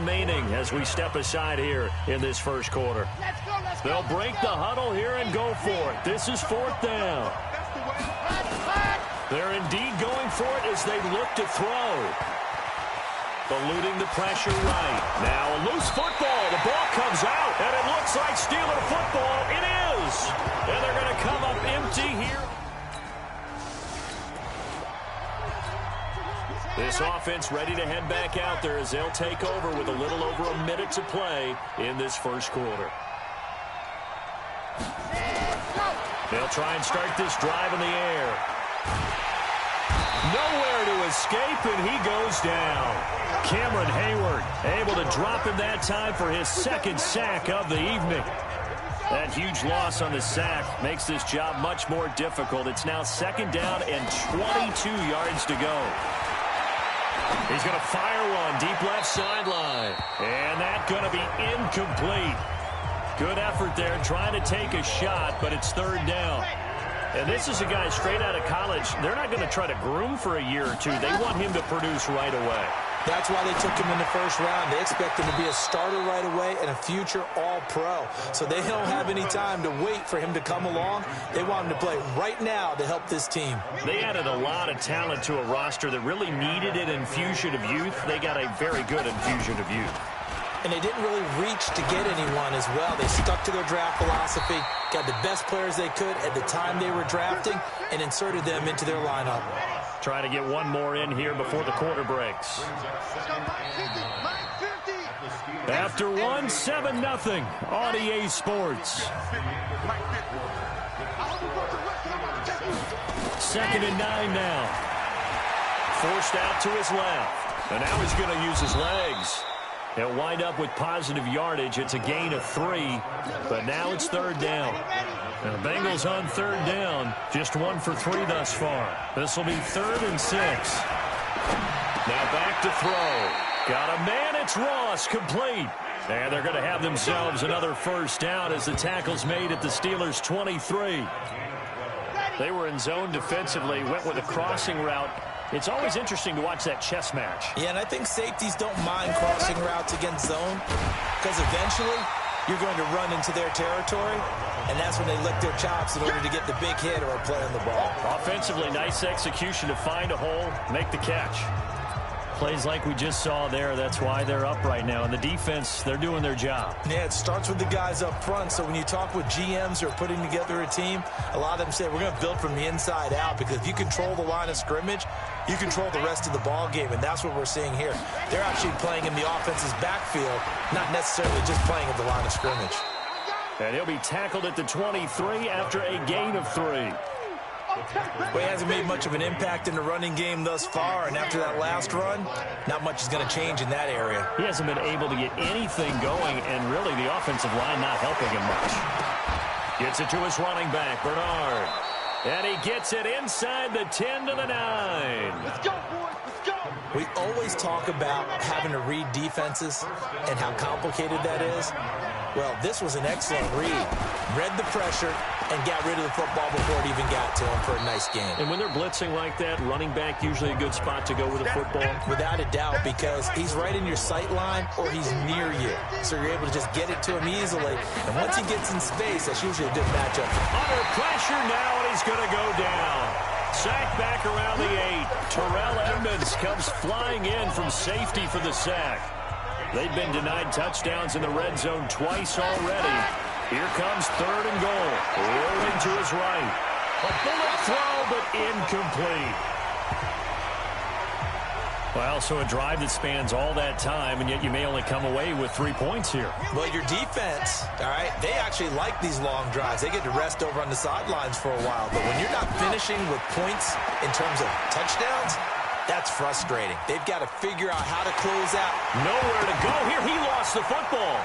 remaining as we step aside here in this first quarter. They'll break the huddle here and go for it. This is fourth down. They're indeed going for it as they look to throw. Eluding the pressure right. Now a loose football. The ball comes out, and it looks like Steeler football. It is. And they're going to come up empty here. This offense ready to head back out there as they'll take over with a little over a minute to play in this first quarter. They'll try and start this drive in the air. Nowhere to escape, and he goes down. Cameron Hayward able to drop him that time for his second sack of the evening. That huge loss on the sack makes this job much more difficult. It's now second down and 22 yards to go. He's going to fire one deep left sideline. And that's going to be incomplete. Good effort there trying to take a shot, but it's third down. And this is a guy straight out of college. They're not going to try to groom for a year or two. They want him to produce right away. That's why they took him in the first round. They expect him to be a starter right away and a future all-pro. So they don't have any time to wait for him to come along. They want him to play right now to help this team. They added a lot of talent to a roster that really needed an infusion of youth. They got a very good infusion of youth. And they didn't really reach to get anyone as well. They stuck to their draft philosophy, got the best players they could at the time they were drafting, and inserted them into their lineup. Try to get one more in here before the quarter breaks. After one, 7-0 on EA Sports. Second and 9 now. Forced out to his left. And now he's going to use his legs. They'll wind up with positive yardage. It's a gain of 3, but now it's third down. Now the Bengals on third down, just 1 for 3 thus far. This will be 3rd and 6. Now back to throw. Got a man, it's Ross, complete. And they're going to have themselves another first down as the tackle's made at the Steelers' 23. They were in zone defensively, went with a crossing route. It's always interesting to watch that chess match. Yeah, and I think safeties don't mind crossing routes against zone because eventually you're going to run into their territory, and that's when they lick their chops in order to get the big hit or a play on the ball. Offensively, nice execution to find a hole, make the catch. Plays like we just saw there, that's why they're up right now. And the defense, they're doing their job. Yeah, it starts with the guys up front. So when you talk with GMs who are putting together a team, a lot of them say we're going to build from the inside out, because if you control the line of scrimmage, you control the rest of the ball game, and that's what we're seeing here. They're actually playing in the offense's backfield, not necessarily just playing at the line of scrimmage. And he'll be tackled at the 23 after a gain of 3. Well, he hasn't made much of an impact in the running game thus far, and after that last run, not much is going to change in that area. He hasn't been able to get anything going, and really the offensive line not helping him much. Gets it to his running back, Bernard. And he gets it inside the 10 to the 9. Let's go, boys. Let's go. We always talk about having to read defenses and how complicated that is. Well, this was an excellent read. Read the pressure and got rid of the football before it even got to him for a nice game. And when they're blitzing like that, running back usually a good spot to go with the football? Without a doubt, because he's right in your sight line or he's near you. So you're able to just get it to him easily. And once he gets in space, that's usually a good matchup. Under pressure now, and he's going to go down. Sack back around the 8. Terrell Edmonds comes flying in from safety for the sack. They've been denied touchdowns in the red zone twice already. Here comes 3rd and goal. Rolling to his right. A bullet throw, but incomplete. Well, so a drive that spans all that time, and yet you may only come away with 3 points here. Well, your defense, all right, they actually like these long drives. They get to rest over on the sidelines for a while. But when you're not finishing with points in terms of touchdowns, that's frustrating. They've got to figure out how to close out. Nowhere to go here. He lost the football.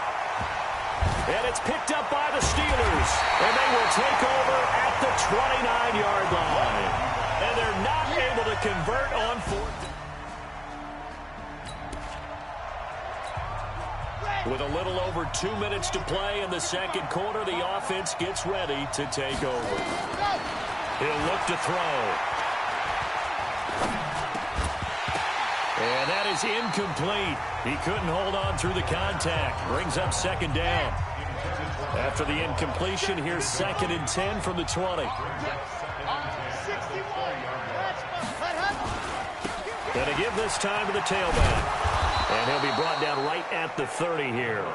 And it's picked up by the Steelers. And they will take over at the 29-yard line. And they're not able to convert on 4th. With a little over 2 minutes to play in the second quarter, the offense gets ready to take over. He'll look to throw. And that is incomplete. He couldn't hold on through the contact. Brings up second down. After the incompletion, here's 2nd and 10 from the 20. Going to give this time to the tailback. And he'll be brought down right at the 30 here.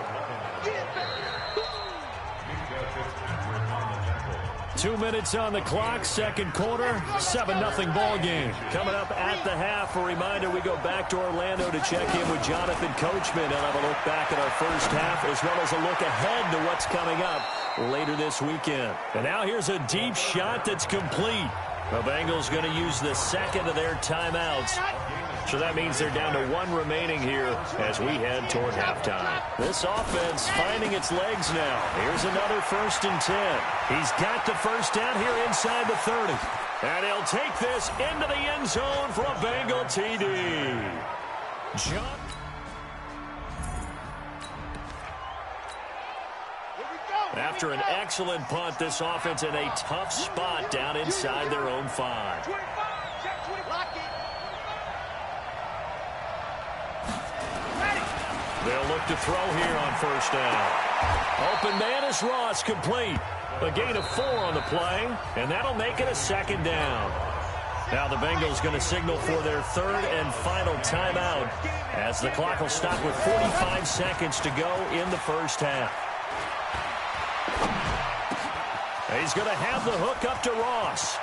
2 minutes on the clock, second quarter, 7-0 ball game. Coming up at the half, a reminder, we go back to Orlando to check in with Jonathan Coachman and have a look back at our first half, as well as a look ahead to what's coming up later this weekend. And now here's a deep shot that's complete. The Bengals going to use the second of their timeouts. So that means they're down to 1 remaining here as we head toward halftime. This offense finding its legs now. Here's another 1st and 10. He's got the first down here inside the 30. And he'll take this into the end zone for a Bengal TD. John. After an excellent punt, this offense in a tough spot down inside their own 5. They'll look to throw here on first down. Open man is Ross, complete. A gain of 4 on the play, and that'll make it a 2nd down. Now the Bengals going to signal for their 3rd and final timeout as the clock will stop with 45 seconds to go in the first half. He's going to have the hook up to Ross.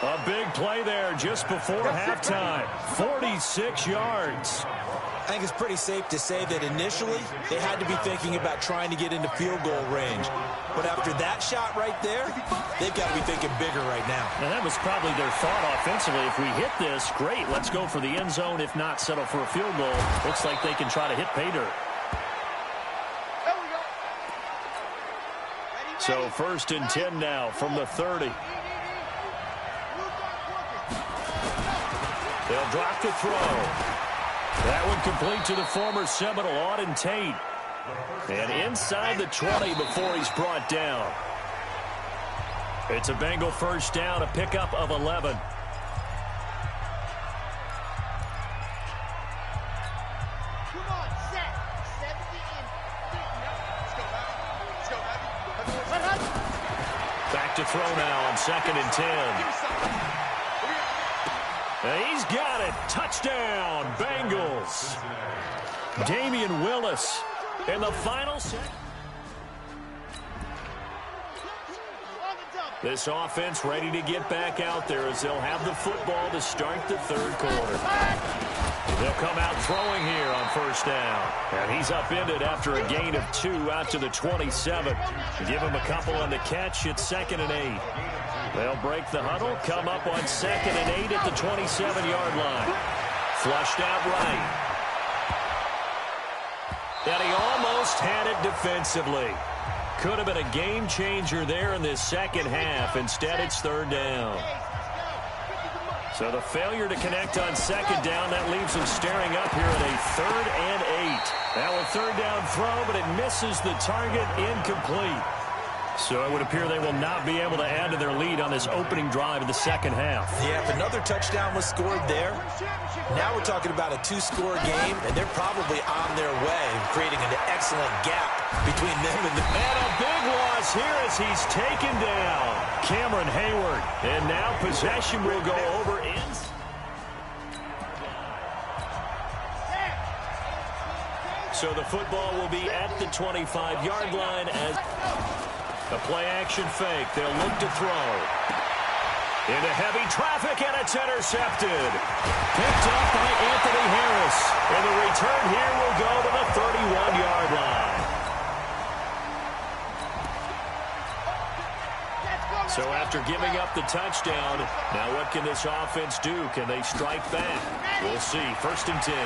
A big play there just before halftime. 46 yards. I think it's pretty safe to say that initially they had to be thinking about trying to get into field goal range. But after that shot right there, they've got to be thinking bigger right now. And that was probably their thought offensively. If we hit this, great, let's go for the end zone. If not, settle for a field goal. Looks like they can try to hit pay dirt. So 1st and 10 now from the 30. They'll drop the throw. That one complete to the former Seminole, Auden Tate. And inside the 20 before he's brought down. It's a Bengal first down, a pickup of 11. Back to throw now on 2nd and 10. And he's got it. Touchdown, Bengals. Damian Willis in the final set. This offense ready to get back out there as they'll have the football to start the 3rd quarter. They'll come out throwing here on first down. And he's upended after a gain of 2 out to the 27. Give him a couple on the catch. It's 2nd and 8. They'll break the huddle, come up on 2nd and 8 at the 27-yard line. Flushed out right. And he almost had it defensively. Could have been a game changer there in this second half. Instead, it's 3rd down. So the failure to connect on 2nd down, that leaves them staring up here at a 3rd and 8. Now a 3rd down throw, but it misses the target, incomplete. So it would appear they will not be able to add to their lead on this opening drive of the second half. Yeah, if another touchdown was scored there, now we're talking about a 2-score game, and they're probably on their way, creating an excellent gap between them and the... And a big loss here as he's taken down. Cameron Hayward. And now possession will go over in. So the football will be at the 25-yard line as... A play-action fake. They'll look to throw. Into heavy traffic, and it's intercepted. Picked up by Anthony Harris. And the return here will go to the 31-yard line. So after giving up the touchdown, now what can this offense do? Can they strike back? We'll see. 1st and 10.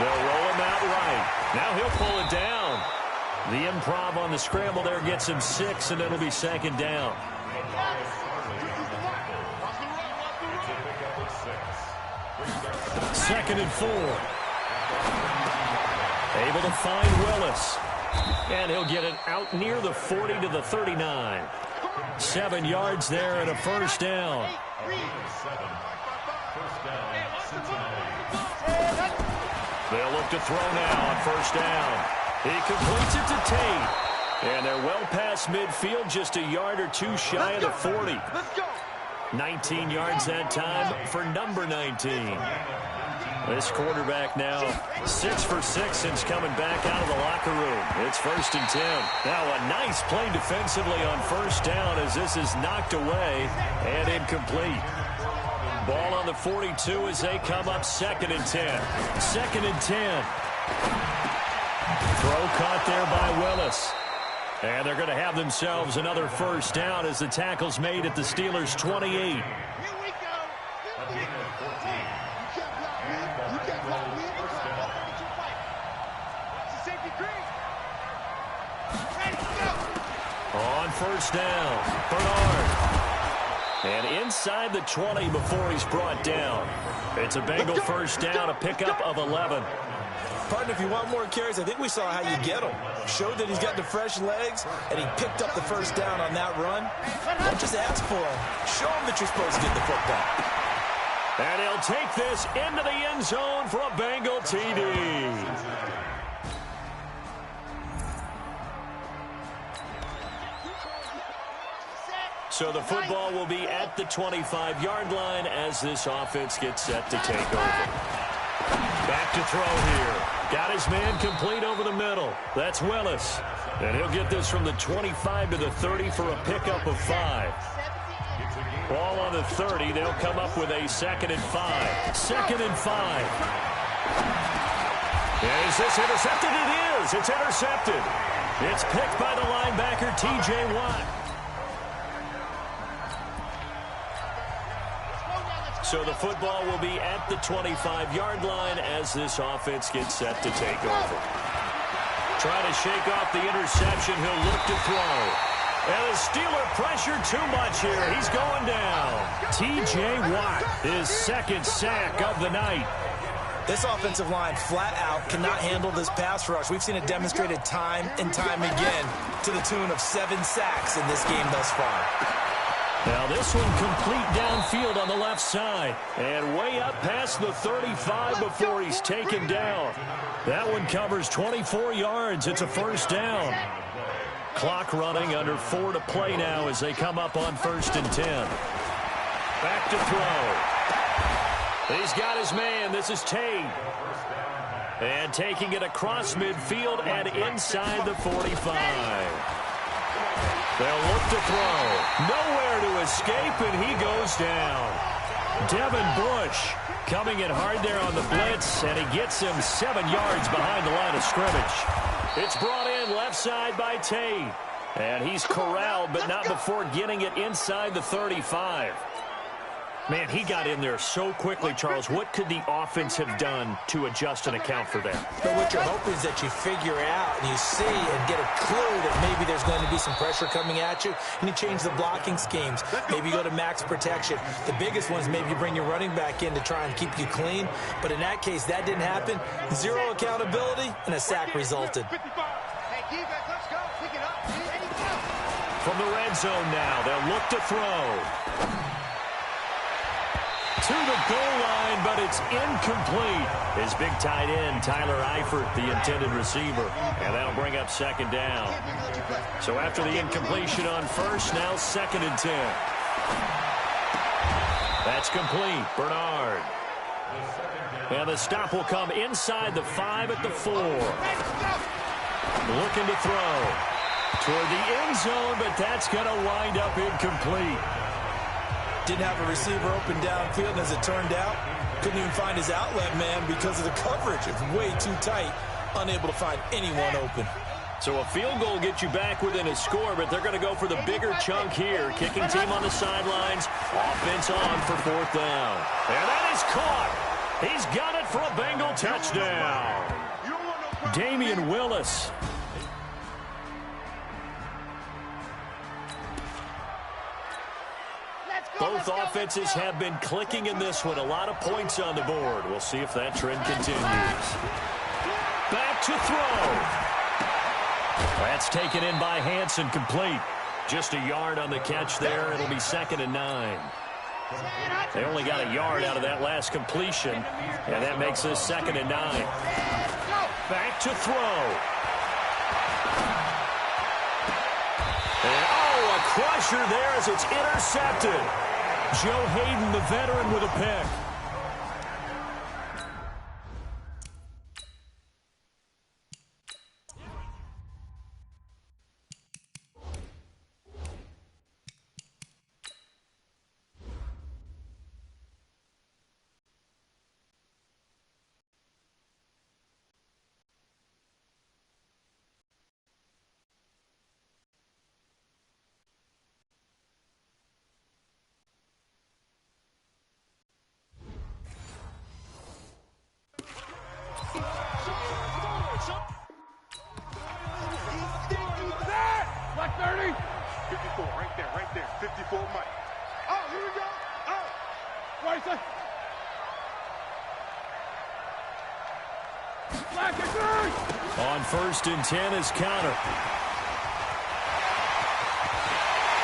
They'll roll him out right. Now he'll pull it down. The improv on the scramble there gets him 6, and it'll be 2nd down. Second and 4. Able to find Willis. And he'll get it out near the 40 to the 39. 7 yards there and a first down. They'll look to throw now on first down. He completes it to Tate. And they're well past midfield, just a yard or two shy of the 40. 19 yards that time for number 19. This quarterback now 6 for 6 since coming back out of the locker room. It's 1st and 10. Now a nice play defensively on first down as this is knocked away and incomplete. Ball on the 42 as they come up 2nd and 10. 2nd and 10. Throw caught there by Willis. And they're going to have themselves another first down as the tackle's made at the Steelers' 28. On first down, Bernard. And inside the 20 before he's brought down. It's a Bengal first down, a pickup of 11. Partner, if you want more carries, I think we saw how you get him. Showed that he's got the fresh legs, and he picked up the first down on that run. Don't just ask for him. Show him that you're supposed to get the football. And he'll take this into the end zone for a Bengal TD. So the football will be at the 25-yard line as this offense gets set to take over. Back to throw here. Got his man complete over the middle. That's Willis. And he'll get this from the 25 to the 30 for a pickup of 5. Ball on the 30. They'll come up with a 2nd and 5. 2nd and 5. Is this intercepted? It is. It's intercepted. It's picked by the linebacker, T.J. Watt. So the football will be at the 25-yard line as this offense gets set to take over. Trying to shake off the interception. He'll look to throw. And the Steeler pressure too much here. He's going down. T.J. Watt, his 2nd sack of the night. This offensive line flat out cannot handle this pass rush. We've seen it demonstrated time and time again to the tune of 7 sacks in this game thus far. Now this one complete downfield on the left side. And way up past the 35 before he's taken down. That one covers 24 yards. It's a first down. Clock running under 4 to play now as they come up on 1st and 10. Back to throw. He's got his man. This is Tate. And taking it across midfield and inside the 45. They'll look to throw. Nowhere to escape, and he goes down. Devin Bush coming in hard there on the blitz, and he gets him 7 yards behind the line of scrimmage. It's brought in left side by Tate. And he's corralled, but not before getting it inside the 35. Man, he got in there so quickly, Charles. What could the offense have done to adjust and account for that? But what you're hoping is that you figure out and you see and get a clue that maybe there's going to be some pressure coming at you, and you change the blocking schemes. Maybe you go to max protection. The biggest one is maybe you bring your running back in to try and keep you clean. But in that case, that didn't happen. 0 accountability, and a sack resulted. From the red zone now, they'll look to throw. To the goal line, but it's incomplete. His big tight end, Tyler Eifert, the intended receiver. And that'll bring up 2nd down. So after the incompletion on first, now 2nd and 10. That's complete. Bernard. And the stop will come inside the 5 at the 4. Looking to throw. Toward the end zone, but that's going to wind up incomplete. Didn't have a receiver open downfield, and as it turned out, couldn't even find his outlet man because of the coverage. It's way too tight, unable to find anyone open. So a field goal gets you back within a score, but they're going to go for the bigger chunk here. Kicking team on the sidelines, offense on for 4th down. And that is caught. He's got it for a Bengal touchdown. Damian Willis. Both offenses have been clicking in this one. A lot of points on the board. We'll see if that trend continues. Back to throw. That's taken in by Hansen, complete. Just a yard on the catch there. It'll be 2nd and 9. They only got a yard out of that last completion, and that makes this 2nd and 9. Back to throw. And, a crusher there as it's intercepted. Joe Hayden, the veteran, with a pick. On 1st and 10 is Counter.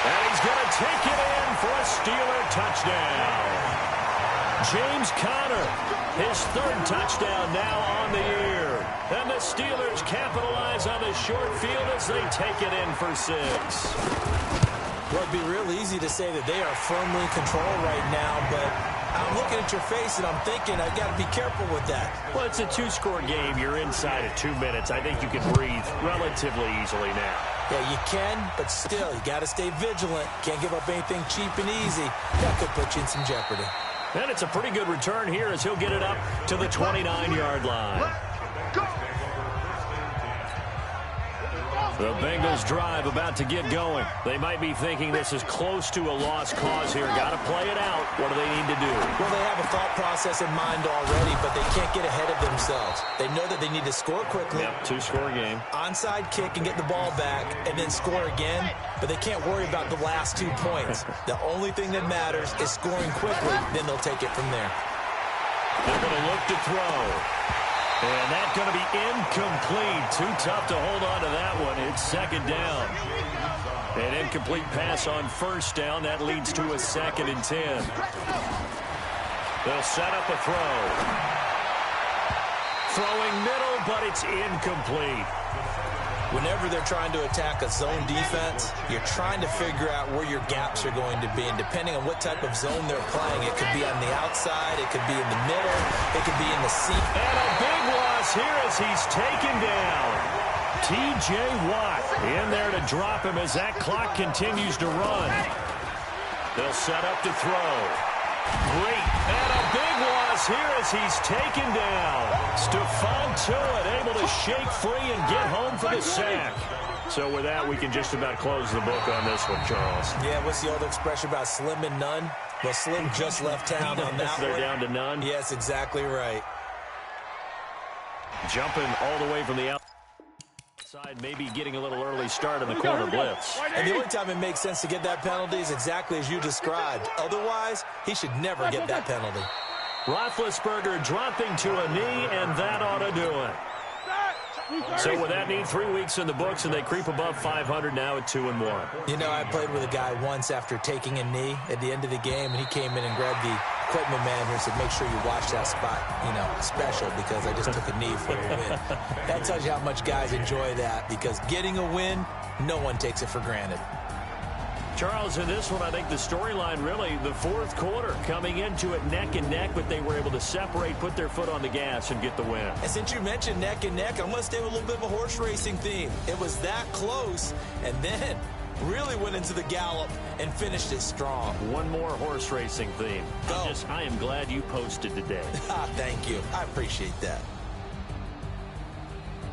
And he's going to take it in for a Steeler touchdown. James Conner, his 3rd touchdown now on the year. And the Steelers capitalize on the short field as they take it in for 6. Well, it'd be real easy to say that they are firmly in control right now, but I'm looking at your face and I'm thinking I've got to be careful with that. Well, it's a 2-score game. You're inside of 2 minutes. I think you can breathe relatively easily now. Yeah, you can, but still, you got to stay vigilant. Can't give up anything cheap and easy. That could put you in some jeopardy. And it's a pretty good return here as he'll get it up to the 29-yard line. The Bengals drive about to get going. They might be thinking this is close to a lost cause here. Got to play it out. What do they need to do? Well, they have a thought process in mind already, but they can't get ahead of themselves. They know that they need to score quickly. Yep, 2-score game. Onside kick and get the ball back and then score again, but they can't worry about the last 2 points. The only thing that matters is scoring quickly, then they'll take it from there. They're going to look to throw. And that's going to be incomplete. Too tough to hold on to that one. It's 2nd down. An incomplete pass on 1st down. That leads to a 2nd and 10. They'll set up a throw. Throwing middle, but it's incomplete. Whenever they're trying to attack a zone defense, you're trying to figure out where your gaps are going to be. And depending on what type of zone they're playing, it could be on the outside, it could be in the middle, it could be in the seam. And a big loss here as he's taken down. T.J. Watt in there to drop him as that clock continues to run. They'll set up to throw. Great. And a big loss here as he's taken down. Stephon Tuitt able to shake free and get home for the sack. So with that, we can just about close the book on this one, Charles. Yeah, what's the old expression about slim and none? Well, Slim just left town on that They're one. down to none. Yes, exactly right. Jumping all the way from the outside, maybe getting a little early start in the corner blitz. And the only time it makes sense to get that penalty is exactly as you described. Otherwise, he should never get that penalty. Roethlisberger dropping to a knee, and that ought to do it. So with that need 3 weeks in the books, and they creep above 500 now at 2-1. You know, I played with a guy once after taking a knee at the end of the game, and he came in and grabbed the equipment man here and said, make sure you watch that spot, you know, special, because I just took a knee for a win. That tells you how much guys enjoy that, because getting a win, no one takes it for granted. Charles, in this one, I think the storyline really, the 4th quarter, coming into it neck and neck, but they were able to separate, put their foot on the gas, and get the win. And since you mentioned neck and neck, I'm going to stay with a little bit of a horse racing theme. It was that close, and then really went into the gallop and finished it strong. One more horse racing theme. Go. I am glad you posted today. Thank you. I appreciate that.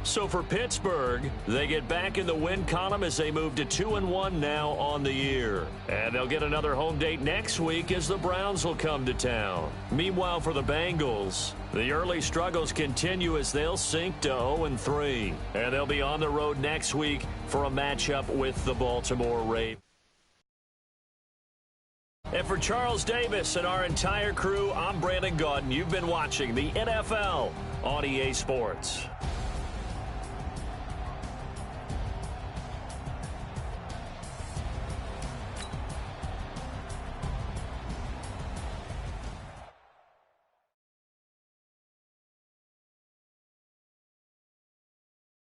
So for Pittsburgh, they get back in the win column as they move to 2-1 now on the year. And they'll get another home date next week as the Browns will come to town. Meanwhile, for the Bengals, the early struggles continue as they'll sink to 0-3. And they'll be on the road next week for a matchup with the Baltimore Ravens. And for Charles Davis and our entire crew, I'm Brandon Gaudin. You've been watching the NFL on EA Sports.